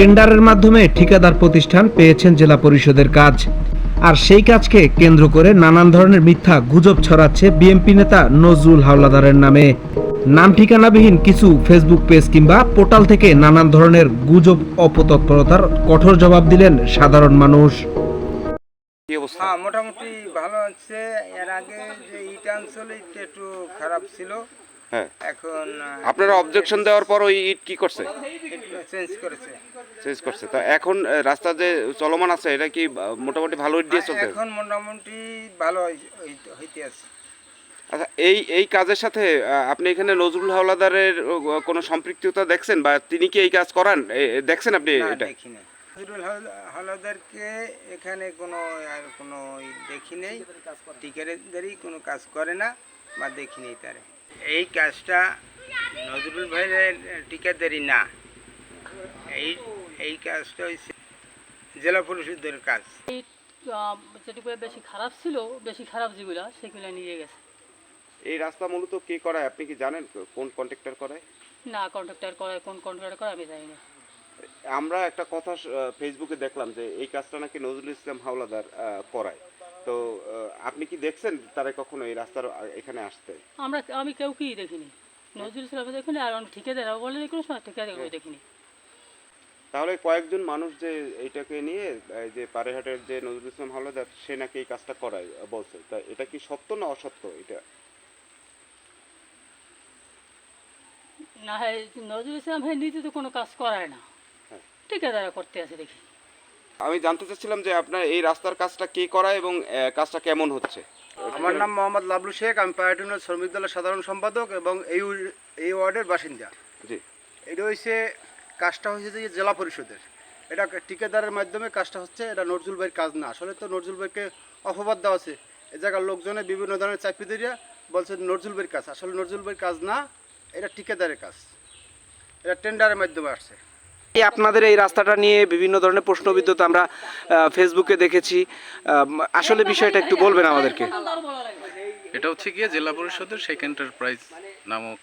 টেন্ডারের মাধ্যমে ঠিকাদার প্রতিষ্ঠান পেয়েছেন জেলা পরিষদের কাজ। আর সেই কাজকে কেন্দ্র করে নানান ধরনের মিথ্যা গুজব ছড়াচ্ছে বিএনপি নেতা নজরুল হাওলাদারের নামে। নাম ঠিকানাবিহীন কিছু ফেসবুক পেজ কিংবা পোর্টাল থেকে নানান ধরনের গুজব অপতৎপরতার কঠোর জবাব দিলেন সাধারণ মানুষ। কি অবস্থা? হ্যাঁ, মোটামুটি ভালো হচ্ছে। এর আগে যে ইট আনছিল ইটটা একটু খারাপ ছিল। হ্যাঁ, এখন আপনারা অবজেকশন দেওয়ার পর ওই ইট কি করছে? চেঞ্জ করেছে। চেঞ্জ করছে। তা এখন রাস্তা যে চলমান আছে এটা কি মোটামুটি ভালো ইট দিয়ে চলতে? এখন মোটামুটি ভালো হইতে আছে। আচ্ছা, এই কাজের সাথে আপনি এখানে নজরুল হাওলাদারের কোনো সম্পৃক্ততা দেখছেন বা তিনি কি এই কাজ করান দেখছেন আপনি না, এটা? দেখি নাই। নজরুল হাওলাদারকে এখানে কোনো দেখি নেই। ঠিকাদারি কোনো কাজ করে না বা দেখি নেই তারে। এই কাজটা নজরুল ভাইয়ের ঠিকাদারি না। এই কাজটা হচ্ছে জেলা পরিষদের কাজ। যেটুকু বেশি খারাপ ছিল, বেশি খারাপ যেগুলো সেগুলো নিয়ে গেছে। এই রাস্তা মূলত কে করায় আপনি কি জানেন? কোন কন্ট্রাক্টর করায়? না, কন্ট্রাক্টর করে, কোন কন্ট্রাক্টর করে আমি জানি না। আমরা একটা কথা ফেসবুকে দেখলাম যে এই কাজটা নাকি নজরুল ইসলাম হাওলাদার করায়। তো আপনি কি দেখছেন তারা কখনো এই রাস্তার এখানে আসতে? আমি কেউ কি দেখিনি, নজরুল ইসলাম দেখিনি, আর অনেক ঠিকাদার বলে কোনো সময় ঠিকাদার দেখিনি। তাহলে কয়েকজন মানুষ যে এইটাকে নিয়ে এই যে পারেহাটের যে নজরুল ইসলাম হাওলাদার সে নাকি এই কাজটা করায় বলছে, তা এটা কি সত্য না অসত্য এটা? না, হ্যাঁ, নজরুল ইসলাম ভাই নিজে তো কোনো কাজ করায় না, হ্যাঁ। ঠিকাদার করতে আছে দেখি। আমি জানতে চাচ্ছিলাম যে আপনার এই রাস্তার কাজটা কে করায় এবং কাজটা কেমন হচ্ছে? আমার নাম মোহাম্মদ লাবলু শেখ। আমি পায়রাটুনের শ্রমিক দলের সাধারণ সম্পাদক এবং এই ওয়ার্ডের বাসিন্দা। জি। এটা হচ্ছে কাজটা হচ্ছে যে জেলা পরিষদের, এটা ঠিকাদারের মাধ্যমে কাজটা হচ্ছে। এটা নজরুল ভাইয়ের কাজ না। আসলে তো নজরুল ভাইকে অপবাদ দেওয়া আছে এ জায়গার লোকজনে বিভিন্ন ধরনের চাকরি দিয়ে বলছে নজরুল ভাইয়ের কাজ। আসলে নজরুল ভাইয়ের কাজ না, এটা ঠিকাদারের কাজ। এটা টেন্ডারের মাধ্যমে আসছে। এই আপনাদের এই রাস্তাটা নিয়ে বিভিন্ন ধরনের প্রশ্নবিদ্ধতা আমরা ফেসবুকে দেখেছি। আসলে বিষয়টা একটু বলবেন আমাদেরকে। এটা হচ্ছে গিয়ে জেলা পরিষদের শেখ এন্টারপ্রাইজ নামক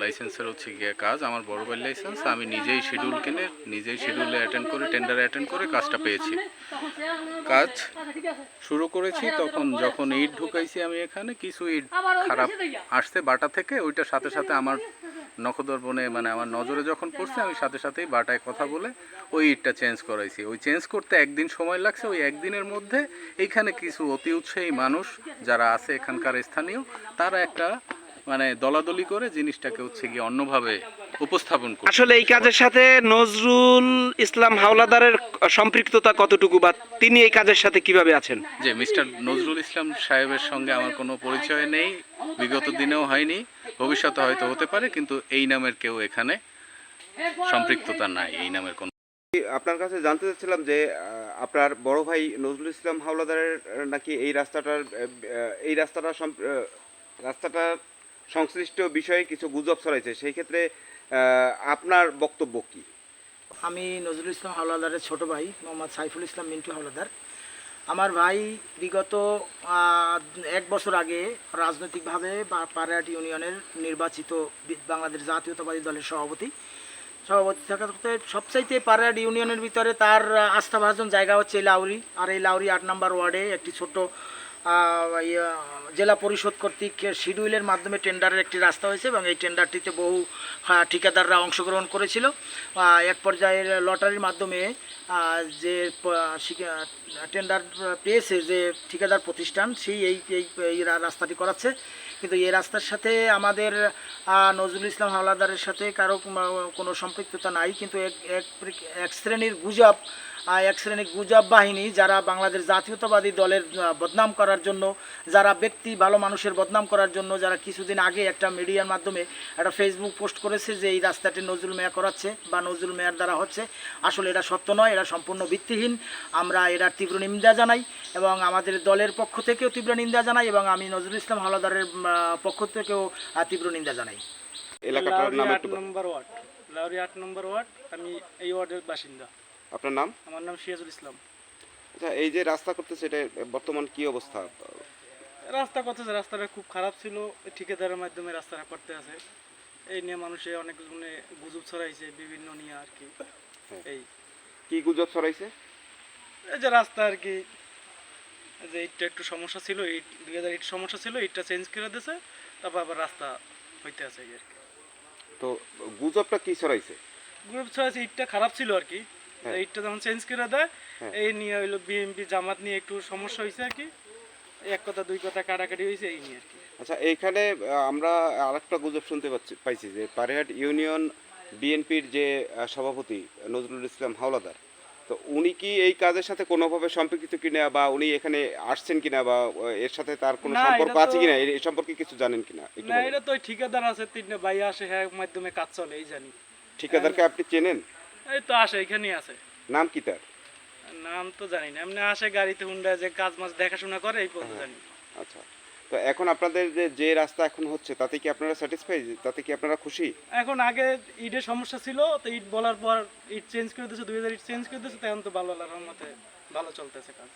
লাইসেন্সের হচ্ছে গিয়ে কাজ। আমার বড় ভাই লাইসেন্স, আমি নিজেই শিডিউল কিনে নিজেই শিডিউলে অ্যাটেন্ড করে টেন্ডারে অ্যাটেন্ড করে কাজটা পেয়েছি। কাজ শুরু করেছি যখন ইট ঢুকাইছি আমি এখানে, কিছু ইট খারাপ আসছে বাটা থেকে, ওইটার সাথে সাথে আমার নখদর্পণে মানে আমার নজরে যখন পড়ছে আমি সাথে সাথেই বাটায় কথা বলে ওই ইটটা চেঞ্জ করাইছি। ওই চেঞ্জ করতে একদিন সময় লাগছে। ওই একদিনের মধ্যে এইখানে কিছু অতি উৎসাহী মানুষ যারা আছে এখানকার স্থানীয়, তারা একটা মানে দলাদলি করে জিনিসটাকে হচ্ছে গিয়ে অন্যভাবে উপস্থাপন করে। আসলে এই কাজের সাথে নজরুল ইসলাম হাওলাদারের সম্পৃক্ততা কতটুকু বা তিনি এই কাজের সাথে কিভাবে আছেন? যে মিস্টার নজরুল ইসলাম সাহেবের সঙ্গে আমার কোনো পরিচয় নেই, বিগত দিনেও হয়নি, ভবিষ্যতে হয়তো হতে পারে, কিন্তু এই নামের কেউ এখানে সম্পৃক্ততা নাই। এই নামের কোনো আপনার কাছে জানতে চাচ্ছিলাম যে আপনার বড় ভাই নজরুল ইসলাম হাওলাদারের নাকি এই রাস্তাটার সংশ্লিষ্ট বিষয়ে কিছু গুজব ছড়াইছে। সেই ক্ষেত্রে আপনার বক্তব্য কি? আমি নজরুল ইসলাম হাওলাদারের ছোট ভাই মোহাম্মদ সাইফুল ইসলাম মিন্টু হাওলাদার। আমার ভাই বিগত 1 বছর আগে রাজনৈতিকভাবে পাড়াহাট ইউনিয়নের নির্বাচিত বাংলাদেশ জাতীয়তাবাদী দলের সভাপতি থাকাতে সবচাইতে পাড়াহাট ইউনিয়নের ভিতরে তার আস্থাভাজন জায়গা হচ্ছে লাউরি। আর এই লাউরি 8 নম্বর ওয়ার্ডে একটি ছোট জেলা পরিষদ কর্তৃক শিডিউলের মাধ্যমে টেন্ডারের একটি রাস্তা হয়েছে এবং এই টেন্ডারটিতে বহু ঠিকাদাররা অংশগ্রহণ করেছিল। এক পর্যায়ে লটারির মাধ্যমে যে টেন্ডার পেয়েছে যে ঠিকাদার প্রতিষ্ঠান, সেই এই রাস্তাটি করাচ্ছে। কিন্তু এই রাস্তার সাথে আমাদের নজরুল ইসলাম হাওলাদারের সাথে কারো কোনো সম্পৃক্ততা নাই। কিন্তু এক শ্রেণীর গুজব বাহিনী যারা বাংলাদেশ জাতীয়তাবাদী দলের বদনাম করার জন্য, যারা ব্যক্তি ভালো মানুষের বদনাম করার জন্য, যারা কিছুদিন আগে একটা মিডিয়ার মাধ্যমে একটা ফেসবুক পোস্ট করেছে যে এই রাস্তাটি নজরুল মেয়া করাচ্ছে বা নজরুল মেয়ার দ্বারা হচ্ছে। আসলে এটা সত্য নয়, এটা সম্পূর্ণ ভিত্তিহীন। আমরা এটার তীব্র নিন্দা জানাই এবং আমাদের দলের পক্ষ থেকেও তীব্র নিন্দা জানাই এবং আমি নজরুল ইসলাম হাওলাদারের পক্ষ থেকেও তীব্র নিন্দা জানাই। এলাকাটার নাম একটু লাউরি 8 নম্বর ওয়ার্ড। আমি এই ওয়ার্ডের বাসিন্দা। আপনার নাম? আমার নাম সিরাজুল ইসলাম। আচ্ছা, এই যে রাস্তা করতেছে এটা বর্তমান কি অবস্থা? রাস্তাটা খুব খারাপ ছিল, ঠিকাদারের মাধ্যমে রাস্তাটা করতে আছে। এই নিয়ে মানুষে অনেক গুজব ছড়াইছে বিভিন্ন নিয়ে আর কি। এই কি গুজব ছড়াইছে? এই যে রাস্তা আর কি, এই যে ইটটা একটু সমস্যা ছিল, ইট 2000 ইট সমস্যা ছিল, ইটটা চেঞ্জ করে দিয়েছে, তারপর আবার রাস্তা হইতে আছে এই আর কি। তো গুজবটা কি ছড়াইছে? গ্রুপ ছড়াইছে ইটটা খারাপ ছিল আর কি, হ্যাঁ। ইটটা যখন চেঞ্জ করে দেয় হ্যাঁ। এই নিয়ে হইলো বিএমপি জামাত নিয়ে একটু সমস্যা হয়েছে আর কি, এক কথা দুই কথা কাটাকাটি হয়েছে এই নিয়ে আর কি। আচ্ছা, এইখানে আমরা আরেকটা গুজব শুনতে পাইছি যে পারিহাট ইউনিয়ন বিএনপির যে সভাপতি নজরুল ইসলাম হাওলাদার, তো উনি কি এই কাজের সাথে কোনোভাবে সম্পর্কিত কিনা, বা উনি এখানে আসছেন কিনা, বা এর সাথে তার কোনো না, সম্পর্ক এটা আছে তো- কিনা, এই সম্পর্কে কিছু জানেন কিনা একটু না, বলুন। এটা তো ওই ঠিকাদার আছে, তিনটে ভাই আসে, হ্যাঁ মাধ্যমে কাজ চলে এই জানি। ঠিকাদারকে আপনি চেনেন? এই তো আসে, এখানেই আছে। নাম কি তার? নাম তো জানি না, এমনি আসে গাড়িতে হুন্ডা, যে কাজ মাছ দেখাশোনা করে এই পর্যন্ত জানি। আচ্ছা, তো এখন আপনাদের যে রাস্তা এখন হচ্ছে তাতে কি আপনারা স্যাটিসফাই, তাতে কি আপনারা খুশি? এখন আগে ইটের সমস্যা ছিল, তো ইট বলার পর ইট চেঞ্জ করে দিয়েছে, 2000 ইট চেঞ্জ করে দিয়েছে, তখন তো ভালো, আল্লাহর রহমতে ভালো চলতেছে কাজ।